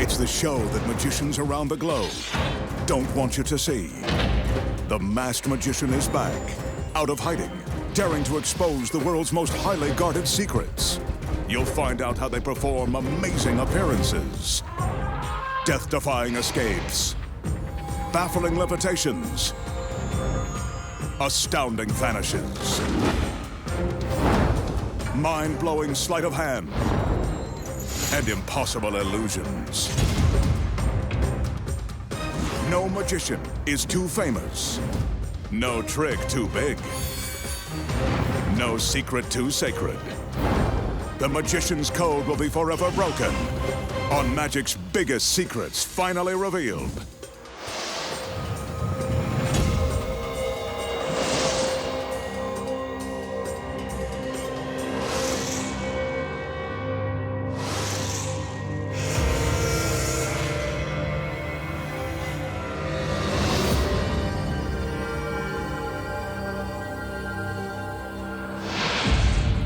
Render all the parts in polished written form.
It's the show that magicians around the globe don't want you to see. The masked magician is back, out of hiding, daring to expose the world's most highly guarded secrets. You'll find out how they perform amazing appearances, death-defying escapes, baffling levitations, astounding vanishes, mind-blowing sleight of hand, and impossible illusions. No magician is too famous. No trick too big. No secret too sacred. The magician's code will be forever broken on magic's biggest secrets finally revealed.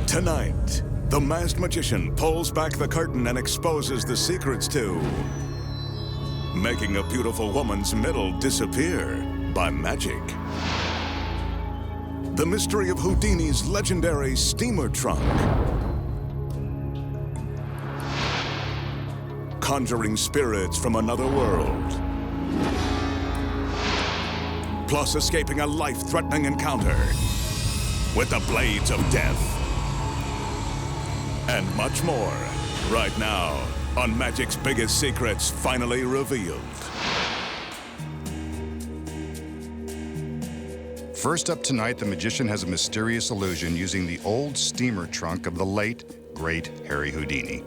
Tonight, the masked magician pulls back the curtain and exposes the secrets to making a beautiful woman's middle disappear by magic. The mystery of Houdini's legendary steamer trunk. Conjuring spirits from another world. Plus escaping a life-threatening encounter with the blades of death. And much more, right now, on Magic's biggest secrets finally revealed. First up tonight, the magician has a mysterious illusion using the old steamer trunk of the late, great Harry Houdini.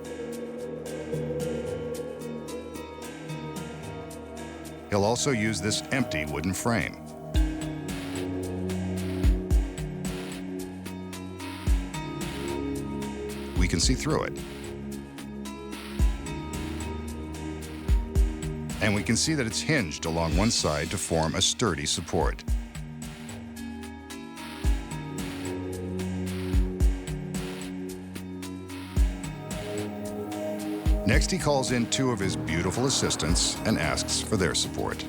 He'll also use this empty wooden frame. We can see through it. And we can see that it's hinged along one side to form a sturdy support. Next, he calls in two of his beautiful assistants and asks for their support.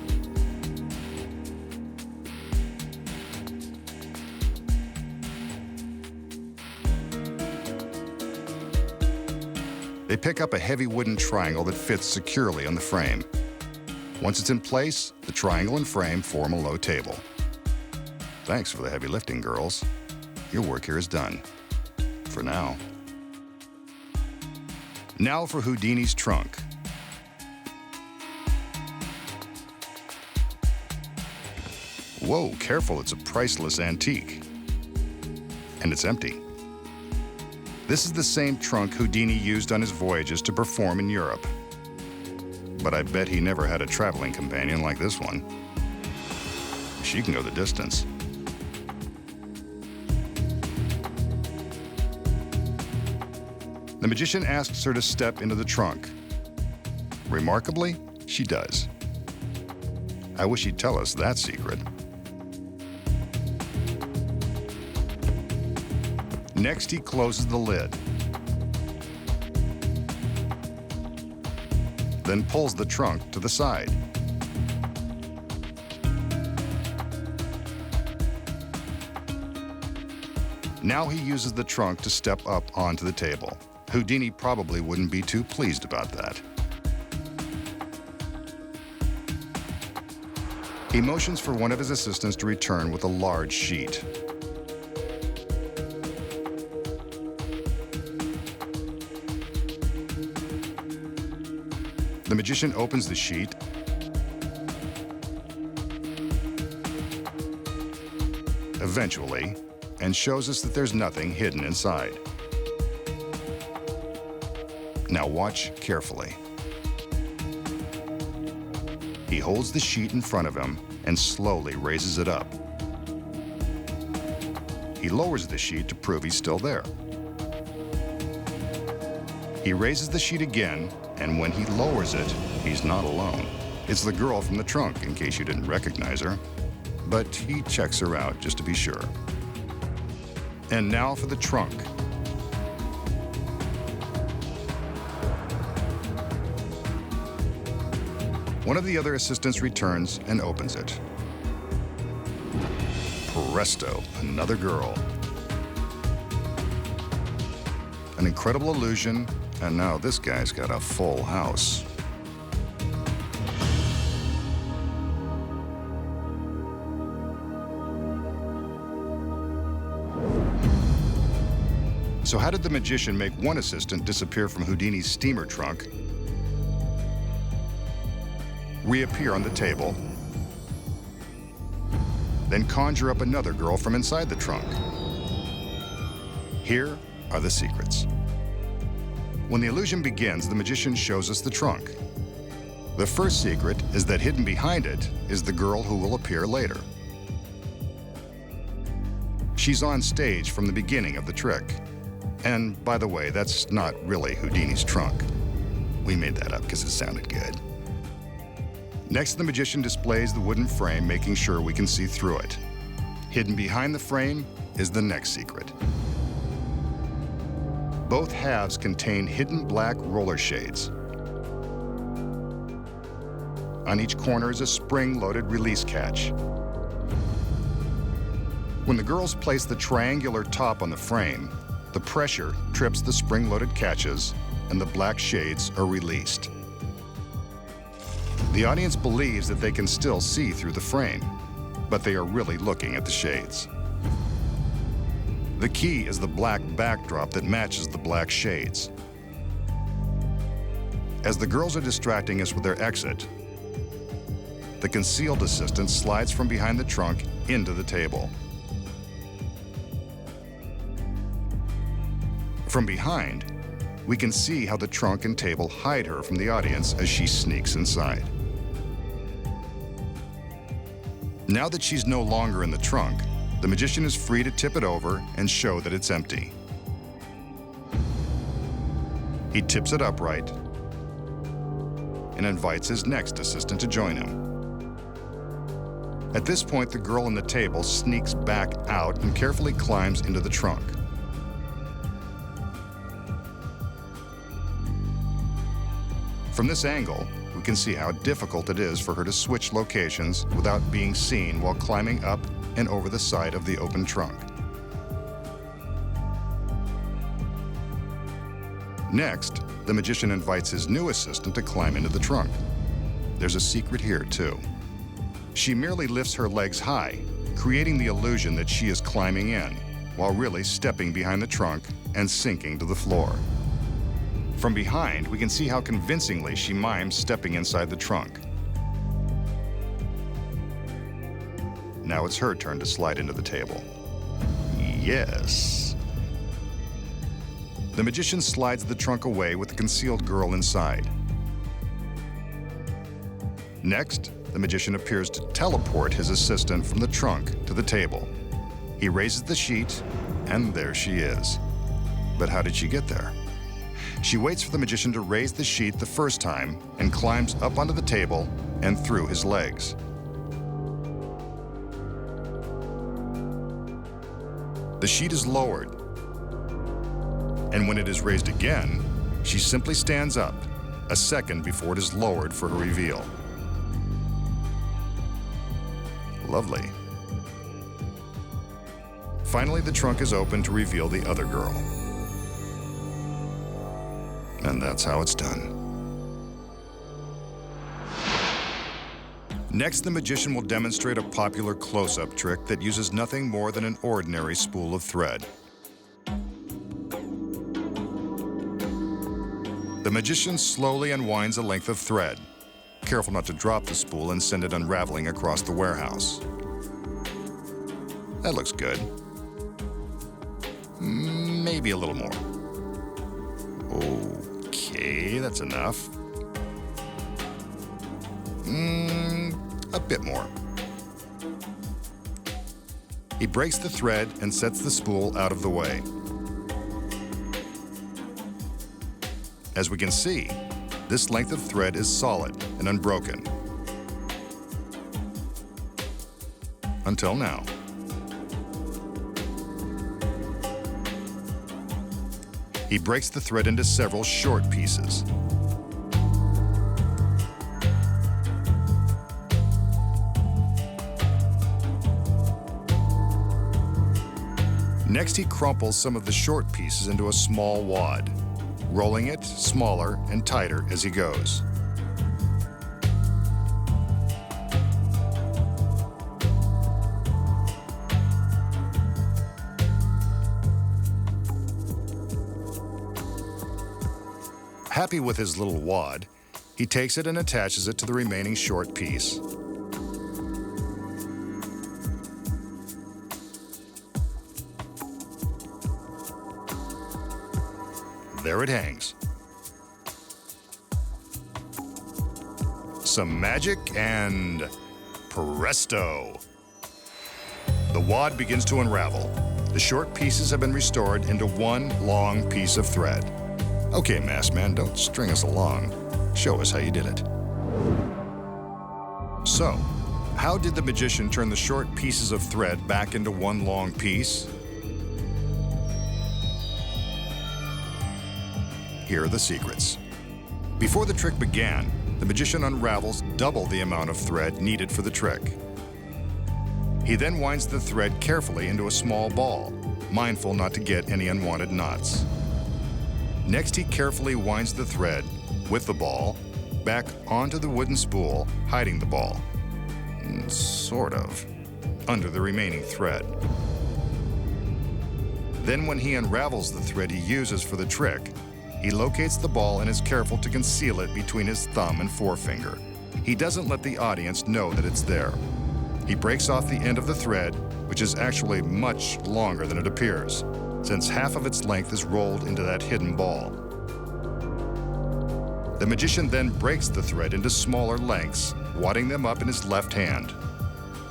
They pick up a heavy wooden triangle that fits securely on the frame. Once it's in place, the triangle and frame form a low table. Thanks for the heavy lifting, girls. Your work here is done. For now. Now for Houdini's trunk. Whoa, careful, it's a priceless antique. And it's empty. This is the same trunk Houdini used on his voyages to perform in Europe. But I bet he never had a traveling companion like this one. She can go the distance. The magician asks her to step into the trunk. Remarkably, she does. I wish he'd tell us that secret. Next, he closes the lid, then pulls the trunk to the side. Now he uses the trunk to step up onto the table. Houdini probably wouldn't be too pleased about that. He motions for one of his assistants to return with a large sheet. The magician opens the sheet eventually and shows us that there's nothing hidden inside. Now watch carefully. He holds the sheet in front of him and slowly raises it up. He lowers the sheet to prove he's still there. He raises the sheet again, and when he lowers it, he's not alone. It's the girl from the trunk, in case you didn't recognize her. But he checks her out just to be sure. And now for the trunk. One of the other assistants returns and opens it. Presto, another girl. An incredible illusion, and now this guy's got a full house. So how did the magician make one assistant disappear from Houdini's steamer trunk, reappear on the table, then conjure up another girl from inside the trunk? Here are the secrets. When the illusion begins, the magician shows us the trunk. The first secret is that hidden behind it is the girl who will appear later. She's on stage from the beginning of the trick. And by the way, that's not really Houdini's trunk. We made that up because it sounded good. Next, the magician displays the wooden frame, making sure we can see through it. Hidden behind the frame is the next secret. Both halves contain hidden black roller shades. On each corner is a spring-loaded release catch. When the girls place the triangular top on the frame, the pressure trips the spring-loaded catches and the black shades are released. The audience believes that they can still see through the frame, but they are really looking at the shades. The key is the black backdrop that matches the black shades. As the girls are distracting us with their exit, the concealed assistant slides from behind the trunk into the table. From behind, we can see how the trunk and table hide her from the audience as she sneaks inside. Now that she's no longer in the trunk, the magician is free to tip it over and show that it's empty. He tips it upright and invites his next assistant to join him. At this point, the girl on the table sneaks back out and carefully climbs into the trunk. From this angle, we can see how difficult it is for her to switch locations without being seen while climbing up and over the side of the open trunk. Next, the magician invites his new assistant to climb into the trunk. There's a secret here, too. She merely lifts her legs high, creating the illusion that she is climbing in, while really stepping behind the trunk and sinking to the floor. From behind, we can see how convincingly she mimes stepping inside the trunk. Now it's her turn to slide into the table. Yes. The magician slides the trunk away with the concealed girl inside. Next, the magician appears to teleport his assistant from the trunk to the table. He raises the sheet, and there she is. But how did she get there? She waits for the magician to raise the sheet the first time and climbs up onto the table and through his legs. The sheet is lowered, and when it is raised again, she simply stands up, a second before it is lowered for her reveal. Lovely. Finally, the trunk is open to reveal the other girl. And that's how it's done. Next, the magician will demonstrate a popular close-up trick that uses nothing more than an ordinary spool of thread. The magician slowly unwinds a length of thread, careful not to drop the spool and send it unraveling across the warehouse. That looks good. Maybe a little more. Okay, that's enough. A bit more. He breaks the thread and sets the spool out of the way. As we can see, this length of thread is solid and unbroken. Until now. He breaks the thread into several short pieces. Next, he crumples some of the short pieces into a small wad, rolling it smaller and tighter as he goes. Happy with his little wad, he takes it and attaches it to the remaining short piece. There it hangs. Some magic and presto! The wad begins to unravel. The short pieces have been restored into one long piece of thread. Okay, masked man, don't string us along. Show us how you did it. So, how did the magician turn the short pieces of thread back into one long piece? Here are the secrets. Before the trick began, the magician unravels double the amount of thread needed for the trick. He then winds the thread carefully into a small ball, mindful not to get any unwanted knots. Next, he carefully winds the thread with the ball back onto the wooden spool, hiding the ball, sort of, under the remaining thread. Then when he unravels the thread he uses for the trick, he locates the ball and is careful to conceal it between his thumb and forefinger. He doesn't let the audience know that it's there. He breaks off the end of the thread, which is actually much longer than it appears, since half of its length is rolled into that hidden ball. The magician then breaks the thread into smaller lengths, wadding them up in his left hand.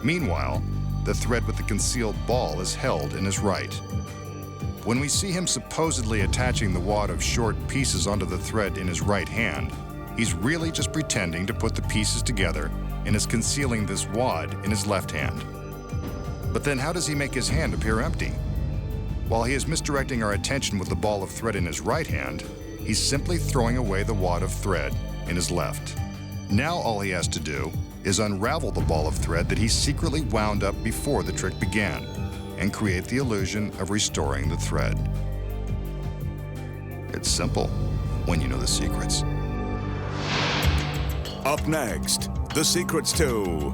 Meanwhile, the thread with the concealed ball is held in his right. When we see him supposedly attaching the wad of short pieces onto the thread in his right hand, he's really just pretending to put the pieces together and is concealing this wad in his left hand. But then how does he make his hand appear empty? While he is misdirecting our attention with the ball of thread in his right hand, he's simply throwing away the wad of thread in his left. Now all he has to do is unravel the ball of thread that he secretly wound up before the trick began, and create the illusion of restoring the thread. It's simple when you know the secrets. Up next, the secrets to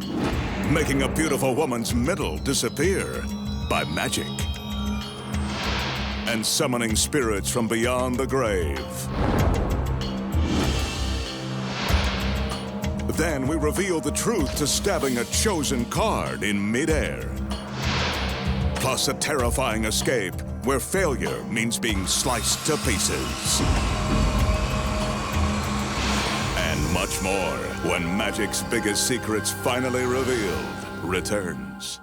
making a beautiful woman's middle disappear by magic and summoning spirits from beyond the grave. Then we reveal the truth to stabbing a chosen card in midair. Plus a terrifying escape where failure means being sliced to pieces. And much more when magic's biggest secrets finally revealed returns.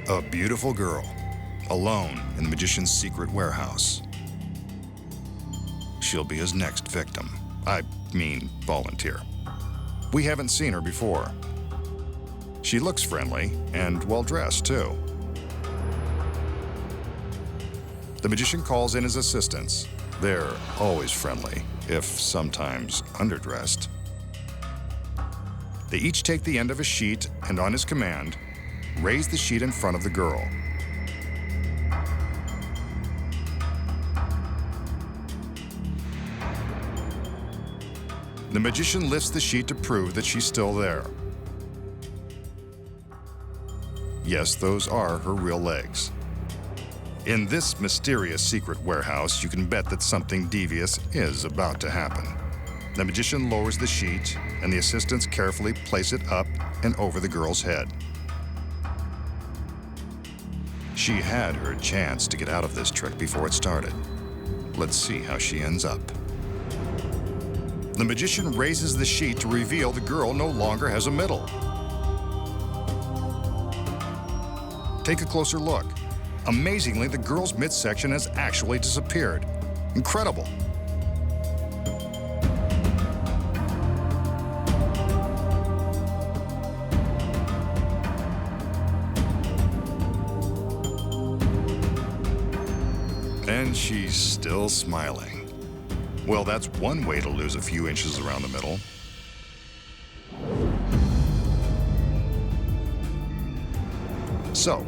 A beautiful girl, alone in the magician's secret warehouse. She'll be his next victim. I mean, volunteer. We haven't seen her before. She looks friendly and well-dressed, too. The magician calls in his assistants. They're always friendly, if sometimes underdressed. They each take the end of a sheet and, on his command, raise the sheet in front of the girl. The magician lifts the sheet to prove that she's still there. Yes, those are her real legs. In this mysterious secret warehouse, you can bet that something devious is about to happen. The magician lowers the sheet, and the assistants carefully place it up and over the girl's head. She had her chance to get out of this trick before it started. Let's see how she ends up. The magician raises the sheet to reveal the girl no longer has a middle. Take a closer look. Amazingly, the girl's midsection has actually disappeared. Incredible. And she's still smiling. Well, that's one way to lose a few inches around the middle. So,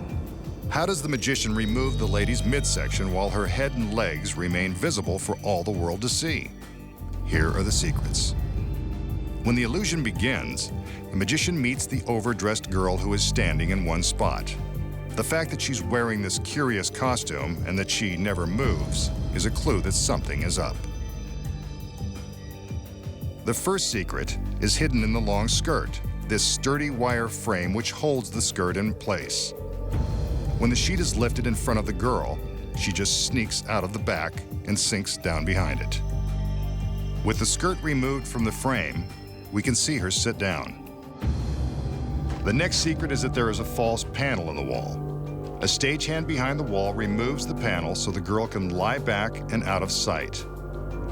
how does the magician remove the lady's midsection while her head and legs remain visible for all the world to see? Here are the secrets. When the illusion begins, the magician meets the overdressed girl who is standing in one spot. The fact that she's wearing this curious costume and that she never moves is a clue that something is up. The first secret is hidden in the long skirt, this sturdy wire frame which holds the skirt in place. When the sheet is lifted in front of the girl, she just sneaks out of the back and sinks down behind it. With the skirt removed from the frame, we can see her sit down. The next secret is that there is a false panel in the wall. A stagehand behind the wall removes the panel so the girl can lie back and out of sight.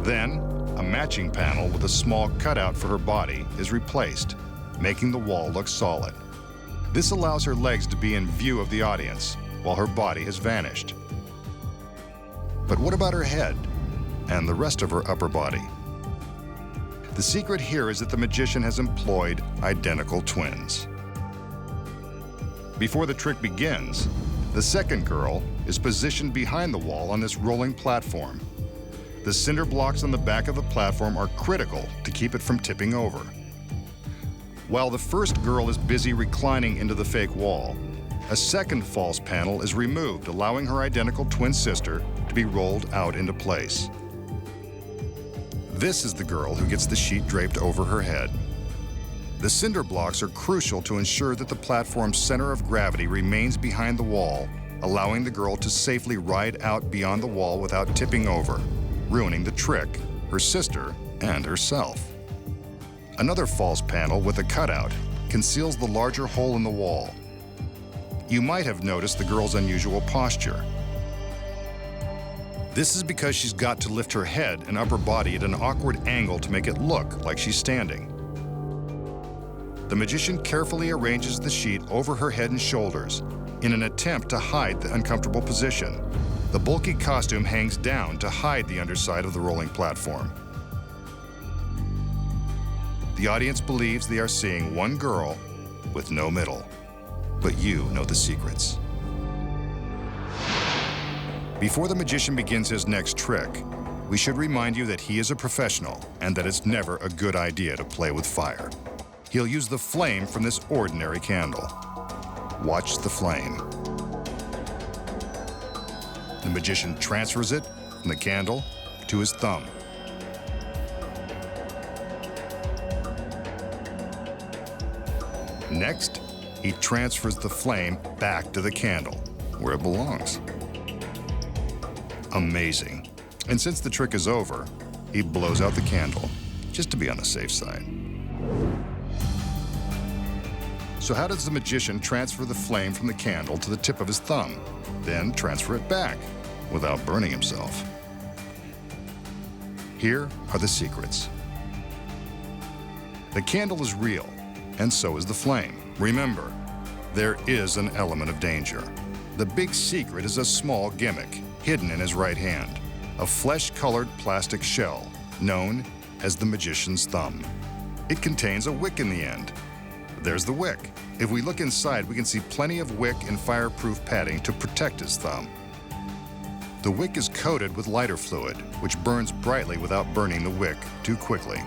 Then, a matching panel with a small cutout for her body is replaced, making the wall look solid. This allows her legs to be in view of the audience, while her body has vanished. But what about her head and the rest of her upper body? The secret here is that the magician has employed identical twins. Before the trick begins, the second girl is positioned behind the wall on this rolling platform. The cinder blocks on the back of the platform are critical to keep it from tipping over. While the first girl is busy reclining into the fake wall, a second false panel is removed, allowing her identical twin sister to be rolled out into place. This is the girl who gets the sheet draped over her head. The cinder blocks are crucial to ensure that the platform's center of gravity remains behind the wall, allowing the girl to safely ride out beyond the wall without tipping over, ruining the trick, her sister, and herself. Another false panel with a cutout conceals the larger hole in the wall. You might have noticed the girl's unusual posture. This is because she's got to lift her head and upper body at an awkward angle to make it look like she's standing. The magician carefully arranges the sheet over her head and shoulders in an attempt to hide the uncomfortable position. The bulky costume hangs down to hide the underside of the rolling platform. The audience believes they are seeing one girl with no middle, but you know the secrets. Before the magician begins his next trick, we should remind you that he is a professional and that it's never a good idea to play with fire. He'll use the flame from this ordinary candle. Watch the flame. The magician transfers it from the candle to his thumb. Next, he transfers the flame back to the candle, where it belongs. Amazing. And since the trick is over, he blows out the candle, just to be on the safe side. So how does the magician transfer the flame from the candle to the tip of his thumb, then transfer it back without burning himself? Here are the secrets. The candle is real, and so is the flame. Remember, there is an element of danger. The big secret is a small gimmick hidden in his right hand, a flesh-colored plastic shell known as the magician's thumb. It contains a wick in the end. There's the wick. If we look inside, we can see plenty of wick and fireproof padding to protect his thumb. The wick is coated with lighter fluid, which burns brightly without burning the wick too quickly.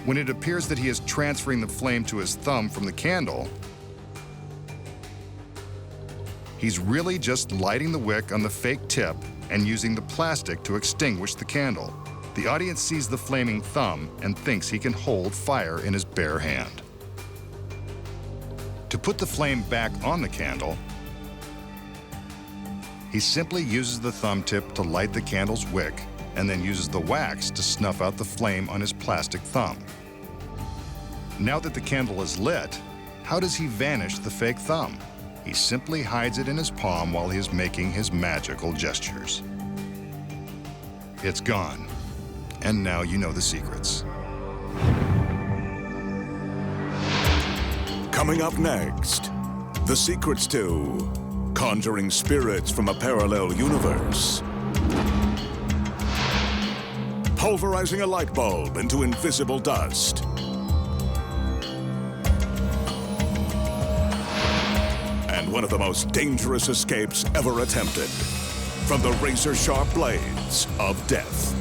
When it appears that he is transferring the flame to his thumb from the candle, he's really just lighting the wick on the fake tip and using the plastic to extinguish the candle. The audience sees the flaming thumb and thinks he can hold fire in his bare hand. To put the flame back on the candle, he simply uses the thumb tip to light the candle's wick and then uses the wax to snuff out the flame on his plastic thumb. Now that the candle is lit, how does he vanish the fake thumb? He simply hides it in his palm while he is making his magical gestures. It's gone, and now you know the secrets. Coming up next, the secrets to conjuring spirits from a parallel universe. pulverizing a light bulb into invisible dust. And one of the most dangerous escapes ever attempted from the razor-sharp blades of death.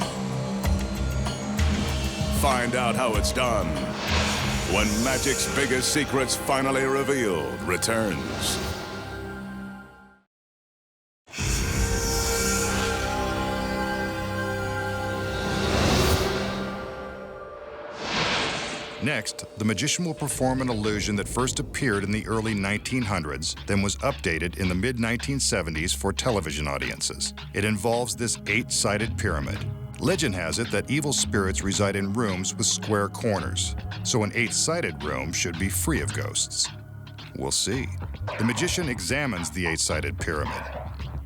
Find out how it's done when magic's biggest secrets finally revealed returns. Next, the magician will perform an illusion that first appeared in the early 1900s, then was updated in the mid-1970s for television audiences. It involves this 8-sided pyramid. Legend has it that evil spirits reside in rooms with square corners, so an 8-sided room should be free of ghosts. We'll see. The magician examines the 8-sided pyramid.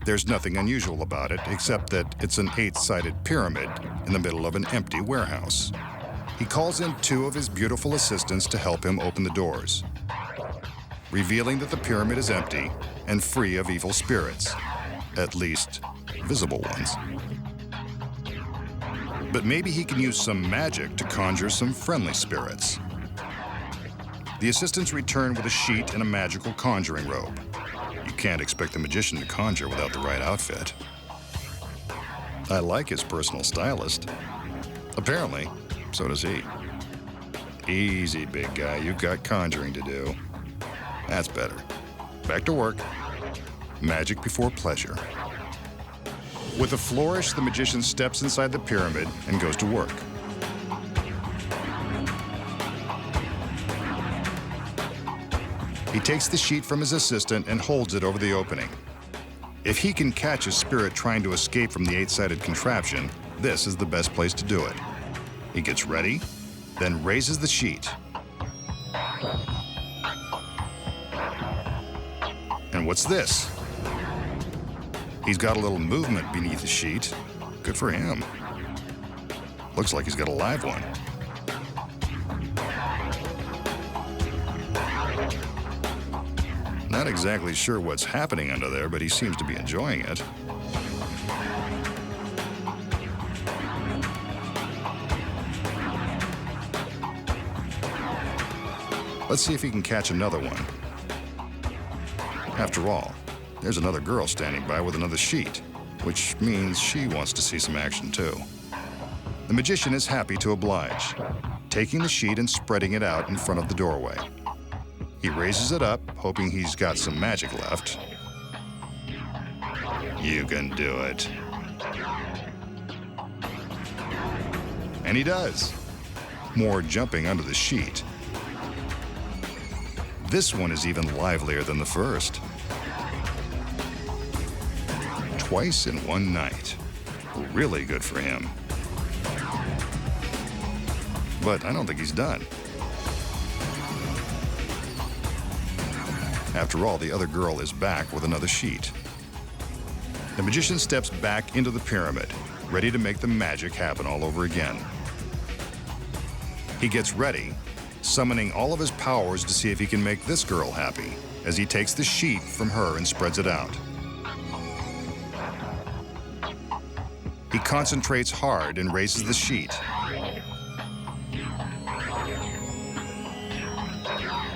There's nothing unusual about it, except that it's an 8-sided pyramid in the middle of an empty warehouse. He calls in 2 of his beautiful assistants to help him open the doors, revealing that the pyramid is empty and free of evil spirits, at least visible ones. But maybe he can use some magic to conjure some friendly spirits. The assistants return with a sheet and a magical conjuring robe. You can't expect the magician to conjure without the right outfit. I like his personal stylist. Apparently, so does he. Easy, big guy. You've got conjuring to do. That's better. Back to work. Magic before pleasure. With a flourish, the magician steps inside the pyramid and goes to work. He takes the sheet from his assistant and holds it over the opening. If he can catch a spirit trying to escape from the 8-sided contraption, this is the best place to do it. He gets ready, then raises the sheet. And what's this? He's got a little movement beneath the sheet. Good for him. Looks like he's got a live one. Not exactly sure what's happening under there, but he seems to be enjoying it. Let's see if he can catch another one. After all, there's another girl standing by with another sheet, which means she wants to see some action too. The magician is happy to oblige, taking the sheet and spreading it out in front of the doorway. He raises it up, hoping he's got some magic left. You can do it. And he does. More jumping under the sheet. This one is even livelier than the first. Twice in one night. Really good for him. But I don't think he's done. After all, the other girl is back with another sheet. The magician steps back into the pyramid, ready to make the magic happen all over again. He gets ready, summoning all of his powers to see if he can make this girl happy, as he takes the sheet from her and spreads it out. He concentrates hard and raises the sheet,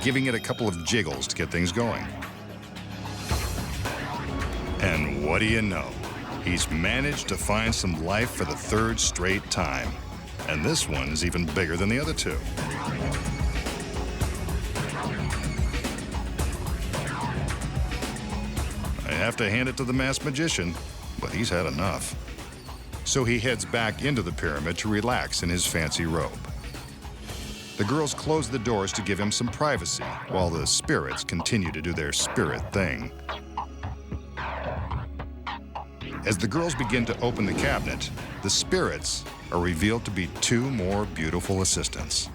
giving it a couple of jiggles to get things going. And what do you know? He's managed to find some life for the 3rd straight time. And this one is even bigger than the other 2. I have to hand it to the masked magician, but he's had enough. So he heads back into the pyramid to relax in his fancy robe. The girls close the doors to give him some privacy, while the spirits continue to do their spirit thing. As the girls begin to open the cabinet, the spirits are revealed to be 2 more beautiful assistants.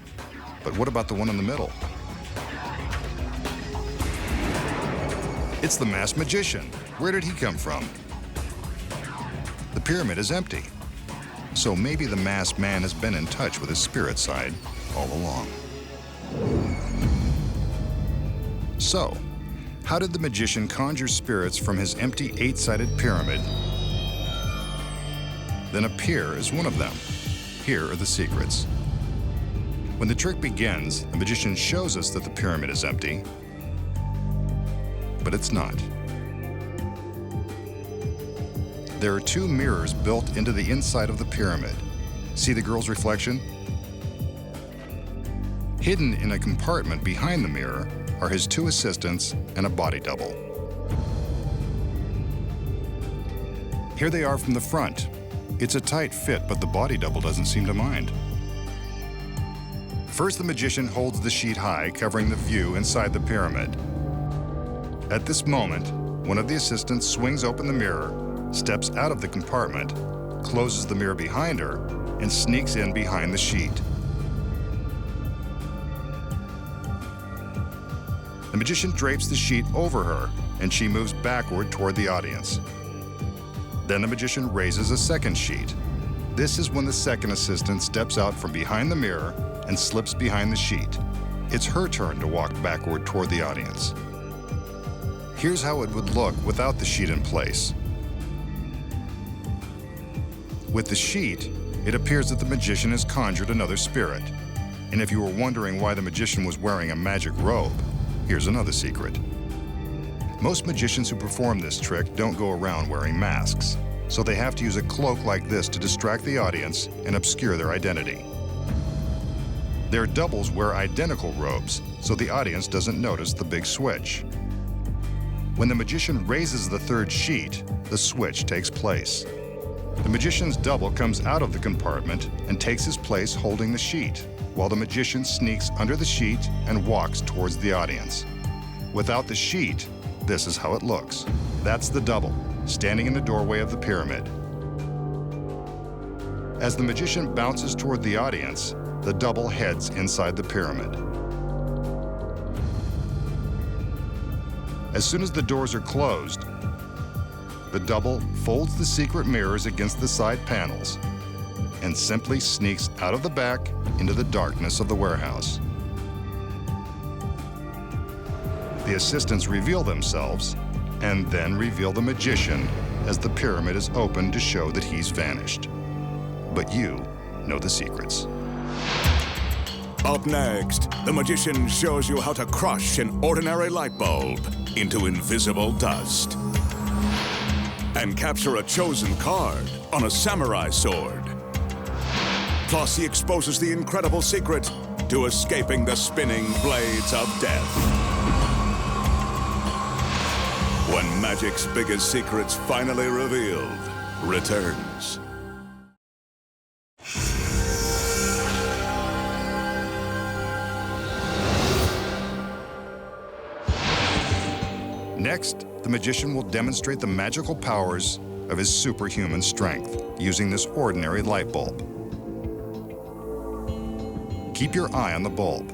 But what about the one in the middle? It's the masked magician. Where did he come from? The pyramid is empty. So maybe the masked man has been in touch with his spirit side all along. So, how did the magician conjure spirits from his empty 8-sided pyramid, then appear as one of them? Here are the secrets. When the trick begins, the magician shows us that the pyramid is empty, but it's not. There are 2 mirrors built into the inside of the pyramid. See the girl's reflection? Hidden in a compartment behind the mirror are his 2 assistants and a body double. Here they are from the front. It's a tight fit, but the body double doesn't seem to mind. First, the magician holds the sheet high, covering the view inside the pyramid. At this moment, one of the assistants swings open the mirror, steps out of the compartment, closes the mirror behind her, and sneaks in behind the sheet. The magician drapes the sheet over her, and she moves backward toward the audience. Then the magician raises a second sheet. This is when the second assistant steps out from behind the mirror and slips behind the sheet. It's her turn to walk backward toward the audience. Here's how it would look without the sheet in place. With the sheet, it appears that the magician has conjured another spirit. And if you were wondering why the magician was wearing a magic robe, here's another secret. Most magicians who perform this trick don't go around wearing masks, so they have to use a cloak like this to distract the audience and obscure their identity. Their doubles wear identical robes, so the audience doesn't notice the big switch. When the magician raises the third sheet, the switch takes place. The magician's double comes out of the compartment and takes his place holding the sheet, while the magician sneaks under the sheet and walks towards the audience. Without the sheet, this is how it looks. That's the double, standing in the doorway of the pyramid. As the magician bounces toward the audience, the double heads inside the pyramid. As soon as the doors are closed, the double folds the secret mirrors against the side panels and simply sneaks out of the back into the darkness of the warehouse. The assistants reveal themselves and then reveal the magician as the pyramid is opened to show that he's vanished. But you know the secrets. Up next, the magician shows you how to crush an ordinary light bulb into invisible dust and capture a chosen card on a samurai sword. Plus, he exposes the incredible secret to escaping the spinning blades of death. When magic's biggest secrets finally revealed returns. Next, the magician will demonstrate the magical powers of his superhuman strength using this ordinary light bulb. Keep your eye on the bulb.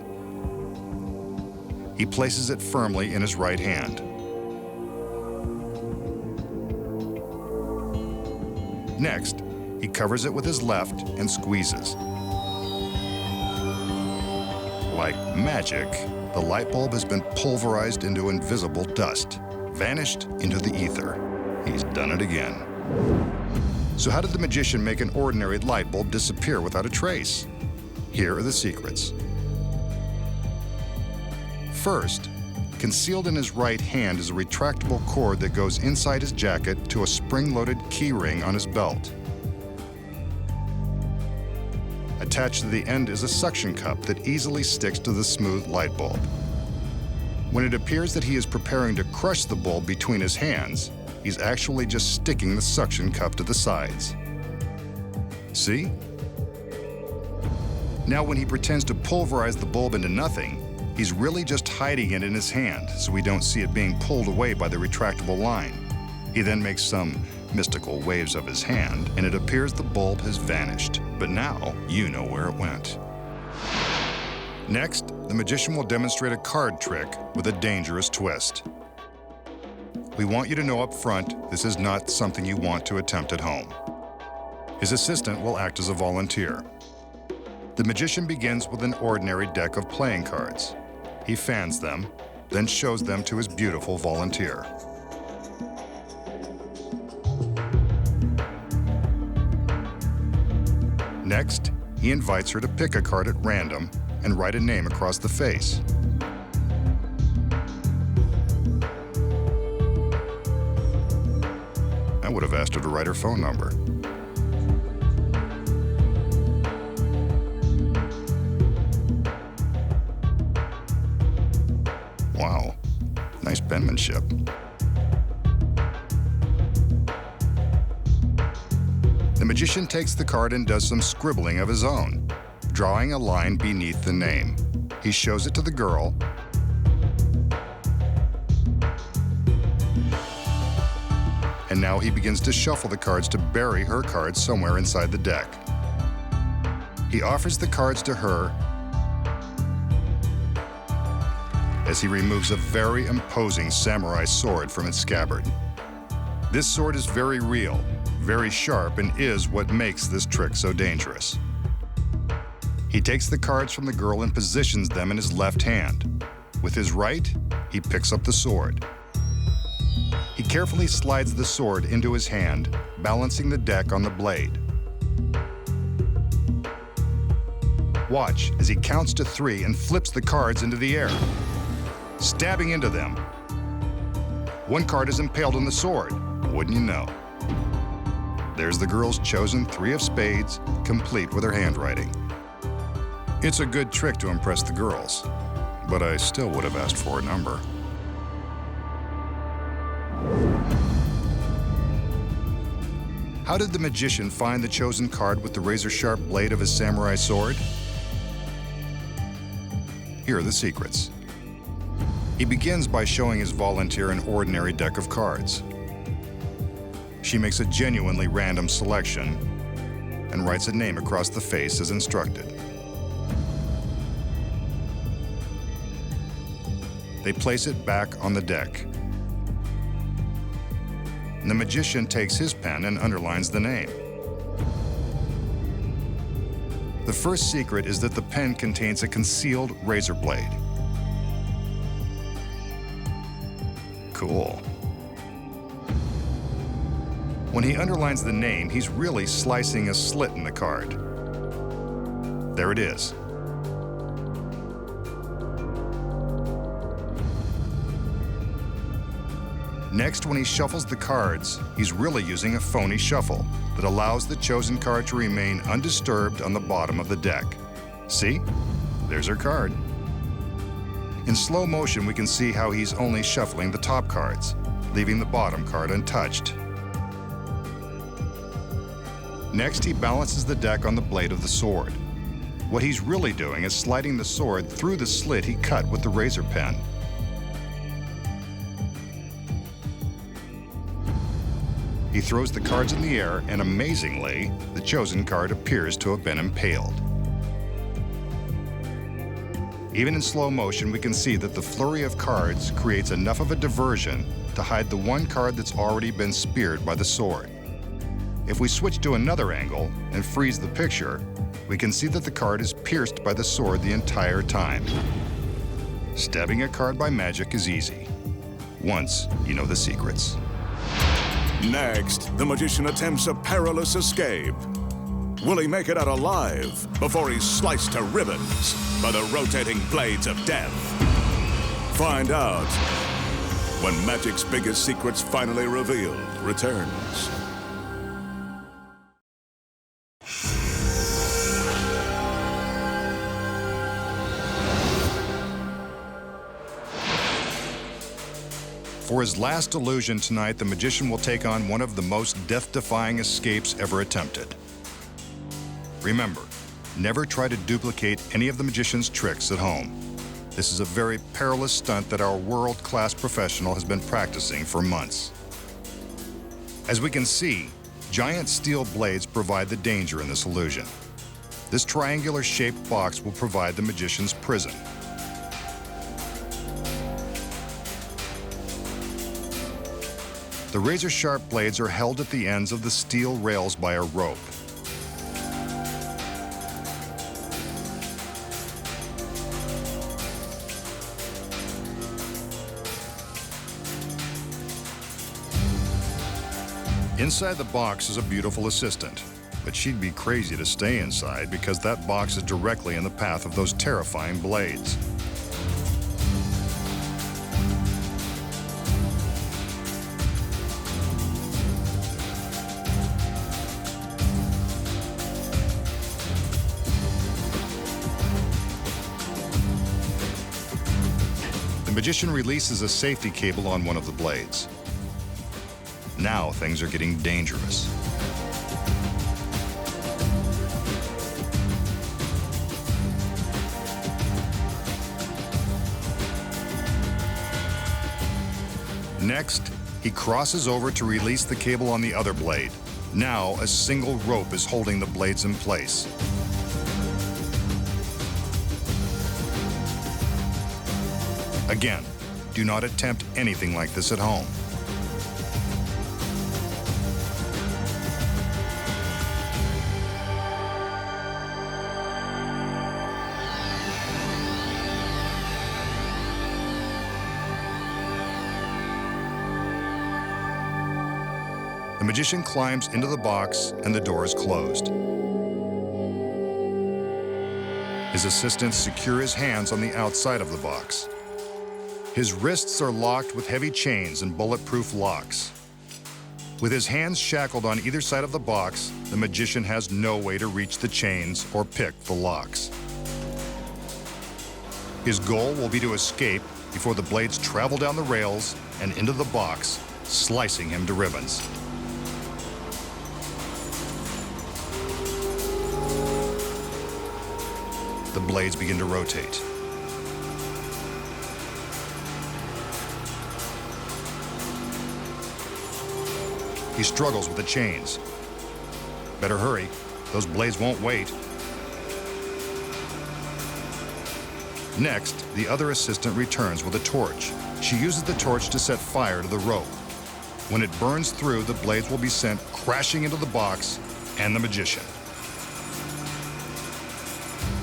He places it firmly in his right hand. Next, he covers it with his left and squeezes. Like magic, the light bulb has been pulverized into invisible dust, vanished into the ether. He's done it again. So how did the magician make an ordinary light bulb disappear without a trace? Here are the secrets. First, concealed in his right hand is a retractable cord that goes inside his jacket to a spring-loaded key ring on his belt. Attached to the end is a suction cup that easily sticks to the smooth light bulb. When it appears that he is preparing to crush the bulb between his hands, he's actually just sticking the suction cup to the sides. See? Now when he pretends to pulverize the bulb into nothing, he's really just hiding it in his hand so we don't see it being pulled away by the retractable line. He then makes some mystical waves of his hand, and it appears the bulb has vanished. But now you know where it went. Next, the magician will demonstrate a card trick with a dangerous twist. We want you to know up front this is not something you want to attempt at home. His assistant will act as a volunteer. The magician begins with an ordinary deck of playing cards. He fans them, then shows them to his beautiful volunteer. Next, he invites her to pick a card at random and write a name across the face. I would have asked her to write her phone number. Wow, nice penmanship. The magician takes the card and does some scribbling of his own, drawing a line beneath the name. He shows it to the girl, and now he begins to shuffle the cards to bury her cards somewhere inside the deck. He offers the cards to her as he removes a very imposing samurai sword from its scabbard. This sword is very real, very sharp, and is what makes this trick so dangerous. He takes the cards from the girl and positions them in his left hand. With his right, he picks up the sword. He carefully slides the sword into his hand, balancing the deck on the blade. Watch as he counts to 3 and flips the cards into the air, stabbing into them. One card is impaled on the sword, wouldn't you know? There's the girl's chosen 3 of spades, complete with her handwriting. It's a good trick to impress the girls, but I still would have asked for a number. How did the magician find the chosen card with the razor-sharp blade of his samurai sword? Here are the secrets. He begins by showing his volunteer an ordinary deck of cards. She makes a genuinely random selection and writes a name across the face as instructed. They place it back on the deck. And the magician takes his pen and underlines the name. The first secret is that the pen contains a concealed razor blade. Cool. When he underlines the name, he's really slicing a slit in the card. There it is. Next, when he shuffles the cards, he's really using a phony shuffle that allows the chosen card to remain undisturbed on the bottom of the deck. See? There's her card. In slow motion, we can see how he's only shuffling the top cards, leaving the bottom card untouched. Next, he balances the deck on the blade of the sword. What he's really doing is sliding the sword through the slit he cut with the razor pen. He throws the cards in the air, and amazingly, the chosen card appears to have been impaled. Even in slow motion, we can see that the flurry of cards creates enough of a diversion to hide the one card that's already been speared by the sword. If we switch to another angle and freeze the picture, we can see that the card is pierced by the sword the entire time. Stabbing a card by magic is easy, once you know the secrets. Next, the magician attempts a perilous escape. Will he make it out alive before he's sliced to ribbons by the rotating blades of death? Find out when magic's biggest secrets finally revealed returns. For his last illusion tonight, the magician will take on one of the most death-defying escapes ever attempted. Remember, never try to duplicate any of the magician's tricks at home. This is a very perilous stunt that our world-class professional has been practicing for months. As we can see, giant steel blades provide the danger in this illusion. This triangular-shaped box will provide the magician's prison. The razor-sharp blades are held at the ends of the steel rails by a rope. Inside the box is a beautiful assistant, But she'd be crazy to stay inside because that box is directly in the path of those terrifying blades. The magician releases a safety cable on one of the blades. Now things are getting dangerous. Next, he crosses over to release the cable on the other blade. Now, a single rope is holding the blades in place. Again, do not attempt anything like this at home. The magician climbs into the box and the door is closed. His assistants secure his hands on the outside of the box. His wrists are locked with heavy chains and bulletproof locks. With his hands shackled on either side of the box, the magician has no way to reach the chains or pick the locks. His goal will be to escape before the blades travel down the rails and into the box, slicing him to ribbons. The blades begin to rotate. He struggles with the chains. Better hurry, those blades won't wait. Next, the other assistant returns with a torch. She uses the torch to set fire to the rope. When it burns through, the blades will be sent crashing into the box and the magician.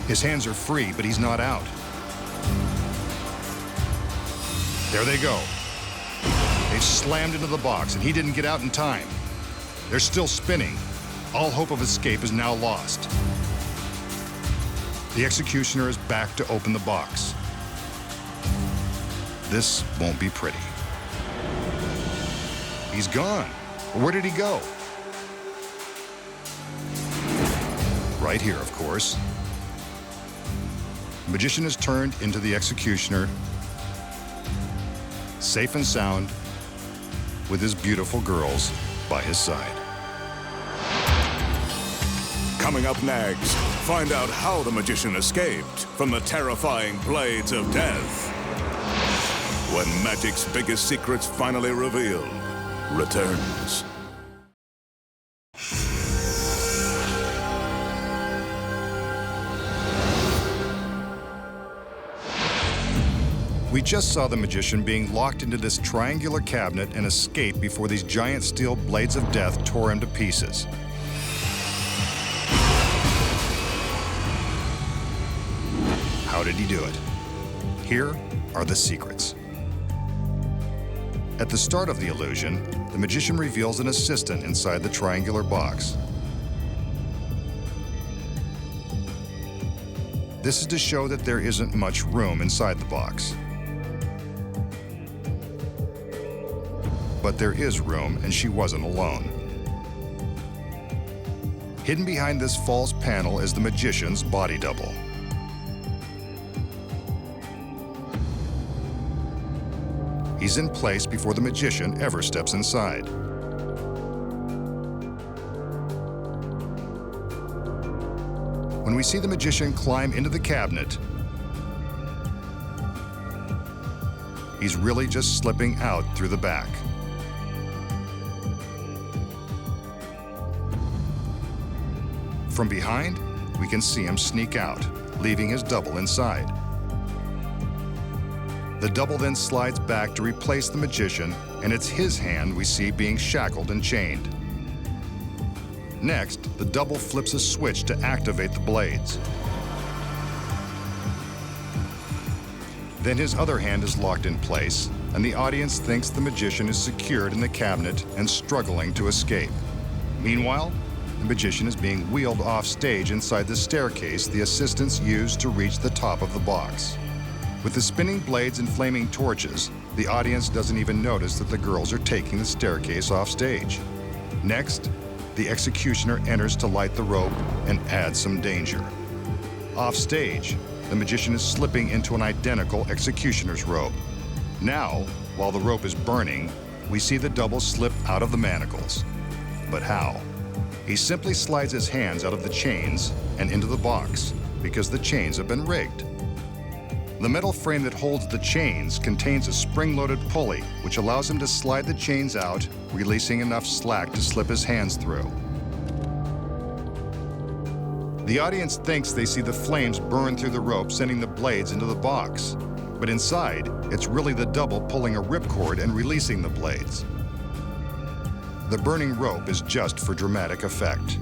His hands are free, but he's not out. There they go. They've slammed into the box, and he didn't get out in time. They're still spinning. All hope of escape is now lost. The executioner is back to open the box. This won't be pretty. He's gone. Where did he go? Right here, of course. The magician is turned into the executioner, safe and sound, with his beautiful girls by his side. Coming up next, find out how the magician escaped from the terrifying blades of death. When magic's biggest secrets finally revealed, returns. We just saw the magician being locked into this triangular cabinet and escape before these giant steel blades of death tore him to pieces. How did he do it? Here are the secrets. At the start of the illusion, the magician reveals an assistant inside the triangular box. This is to show that there isn't much room inside the box. But there is room, and she wasn't alone. Hidden behind this false panel is the magician's body double. He's in place before the magician ever steps inside. When we see the magician climb into the cabinet, he's really just slipping out through the back. From behind, we can see him sneak out, leaving his double inside. The double then slides back to replace the magician, and it's his hand we see being shackled and chained. Next, the double flips a switch to activate the blades. Then his other hand is locked in place, and the audience thinks the magician is secured in the cabinet and struggling to escape. Meanwhile, the magician is being wheeled off stage inside the staircase the assistants use to reach the top of the box. With the spinning blades and flaming torches, the audience doesn't even notice that the girls are taking the staircase off stage. Next, the executioner enters to light the rope and add some danger. Off stage, the magician is slipping into an identical executioner's robe. Now, while the rope is burning, we see the double slip out of the manacles. But how? He simply slides his hands out of the chains and into the box because the chains have been rigged. The metal frame that holds the chains contains a spring-loaded pulley, which allows him to slide the chains out, releasing enough slack to slip his hands through. The audience thinks they see the flames burn through the rope, sending the blades into the box. But inside, it's really the double pulling a ripcord and releasing the blades. The burning rope is just for dramatic effect.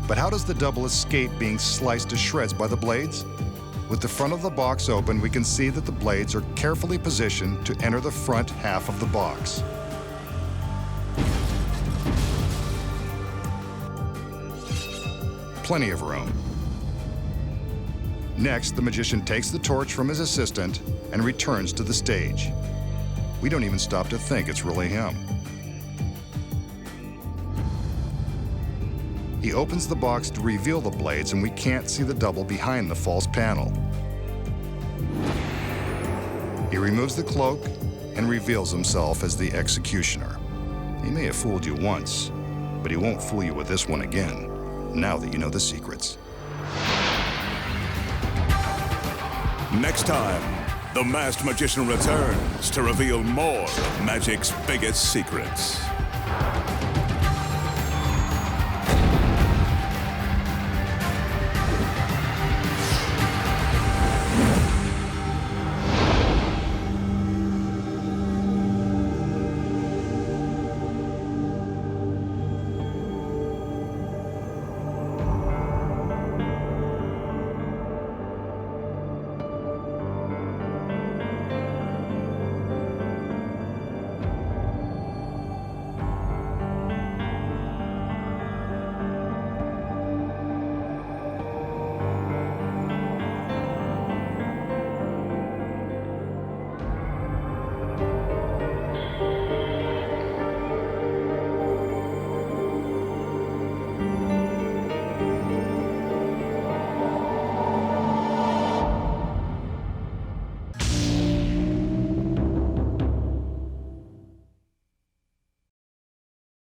But how does the double escape being sliced to shreds by the blades? With the front of the box open, we can see that the blades are carefully positioned to enter the front half of the box. Plenty of room. Next, the magician takes the torch from his assistant and returns to the stage. We don't even stop to think it's really him. He opens the box to reveal the blades, and we can't see the double behind the false panel. He removes the cloak and reveals himself as the executioner. He may have fooled you once, but he won't fool you with this one again, now that you know the secrets. Next time, the masked magician returns to reveal more of magic's biggest secrets.